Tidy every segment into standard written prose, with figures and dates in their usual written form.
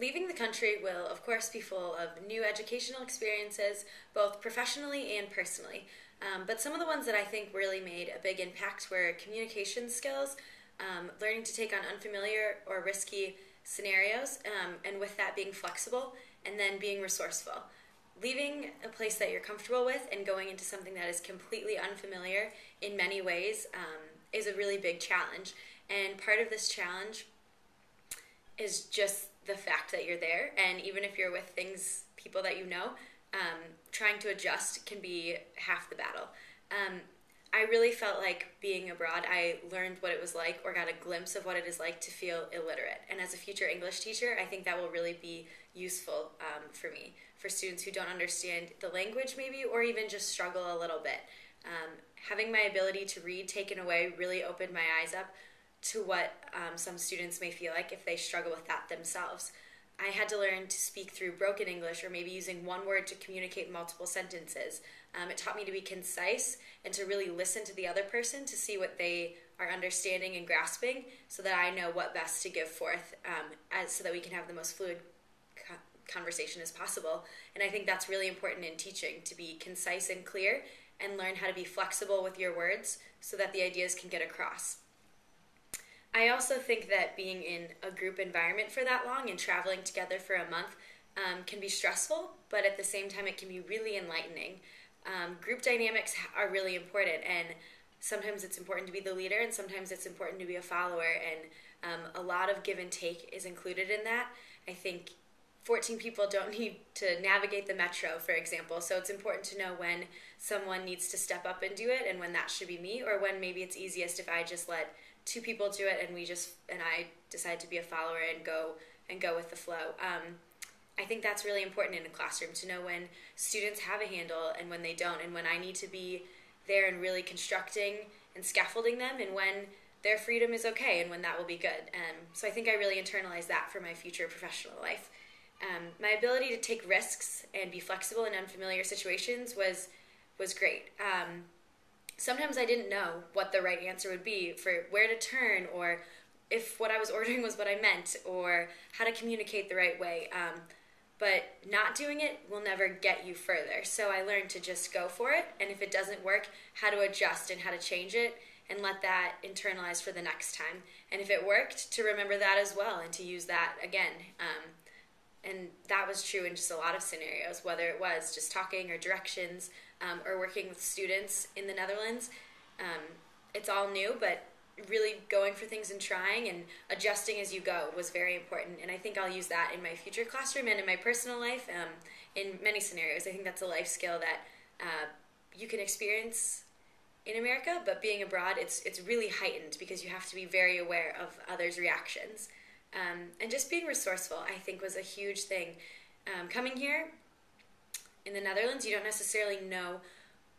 Leaving the country will, of course, be full of new educational experiences, both professionally and personally. But some of the ones that I think really made a big impact were communication skills, learning to take on unfamiliar or risky scenarios, and with that being flexible, and then being resourceful. Leaving a place that you're comfortable with and going into something that is completely unfamiliar in many ways is a really big challenge. And part of this challenge is just the fact that you're there, and even if you're with people that you know, trying to adjust can be half the battle. I really felt like being abroad, I learned what it was like, or got a glimpse of what it is like to feel illiterate. And as a future English teacher, I think that will really be useful for me, for students who don't understand the language maybe, or even just struggle a little bit. Having my ability to read taken away really opened my eyes up to what some students may feel like if they struggle with that themselves. I had to learn to speak through broken English, or maybe using one word to communicate multiple sentences. It taught me to be concise and to really listen to the other person to see what they are understanding and grasping, so that I know what best to give forth, so that we can have the most fluid conversation as possible. And I think that's really important in teaching, to be concise and clear and learn how to be flexible with your words so that the ideas can get across. I also think that being in a group environment for that long and traveling together for a month can be stressful, but at the same time it can be really enlightening. Group dynamics are really important, and sometimes it's important to be the leader and sometimes it's important to be a follower, and a lot of give and take is included in that. I think 14 people don't need to navigate the metro, for example, so it's important to know when someone needs to step up and do it, and when that should be me, or when maybe it's easiest if I just let two people do it and I decide to be a follower and go with the flow. I think that's really important in a classroom, to know when students have a handle and when they don't, and when I need to be there and really constructing and scaffolding them, and when their freedom is okay and when that will be good. So I think I really internalized that for my future professional life. My ability to take risks and be flexible in unfamiliar situations was great. Sometimes I didn't know what the right answer would be for where to turn, or if what I was ordering was what I meant, or how to communicate the right way. But not doing it will never get you further. So I learned to just go for it, and if it doesn't work, how to adjust and how to change it, and let that internalize for the next time. And if it worked, to remember that as well and to use that again. And that was true in just a lot of scenarios, whether it was just talking or directions, or working with students in the Netherlands. It's all new, but really going for things and trying and adjusting as you go was very important. And I think I'll use that in my future classroom and in my personal life, in many scenarios. I think that's a life skill that you can experience in America, but being abroad, it's really heightened because you have to be very aware of others' reactions. And just being resourceful, I think, was a huge thing. Coming here in the Netherlands, you don't necessarily know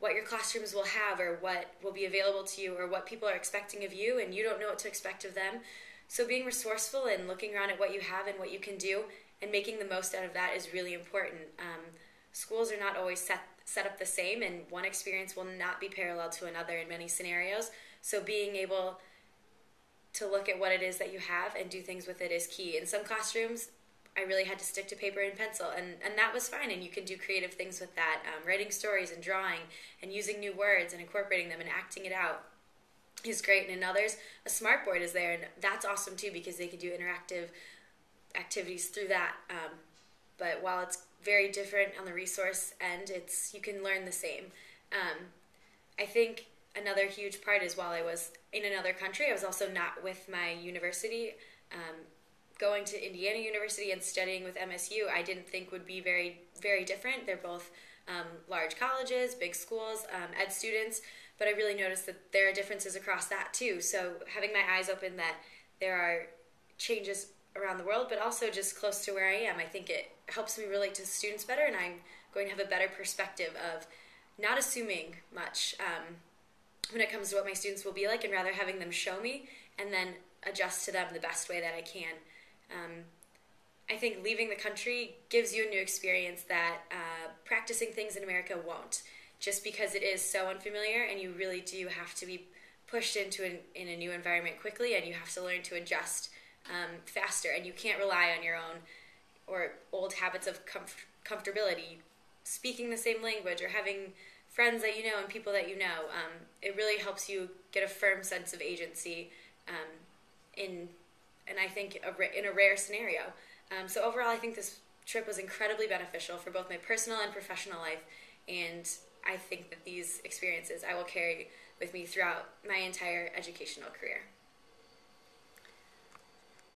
what your classrooms will have, or what will be available to you, or what people are expecting of you, and you don't know what to expect of them. So being resourceful and looking around at what you have and what you can do and making the most out of that is really important. Schools are not always set up the same, and one experience will not be parallel to another in many scenarios. So being able to look at what it is that you have and do things with it is key. In some classrooms, I really had to stick to paper and pencil, and that was fine, and you can do creative things with that, writing stories and drawing and using new words and incorporating them and acting it out is great. And in others, a smartboard is there, and that's awesome too, because they can do interactive activities through that. But while it's very different on the resource end, you can learn the same. I think another huge part is, while I was in another country, I was also not with my university. Going to Indiana University and studying with MSU, I didn't think would be very, very different. They're both large colleges, big schools, ed students, but I really noticed that there are differences across that too. So having my eyes open that there are changes around the world, but also just close to where I am, I think it helps me relate to students better, and I'm going to have a better perspective of not assuming much when it comes to what my students will be like, and rather having them show me and then adjust to them the best way that I can. I think leaving the country gives you a new experience that practicing things in America won't, just because it is so unfamiliar, and you really do have to be pushed into in a new environment quickly, and you have to learn to adjust faster, and you can't rely on your own or old habits of comfortability, speaking the same language, or having friends that you know and people that you know. It really helps you get a firm sense of agency and I think in a rare scenario. So overall, I think this trip was incredibly beneficial for both my personal and professional life, and I think that these experiences I will carry with me throughout my entire educational career.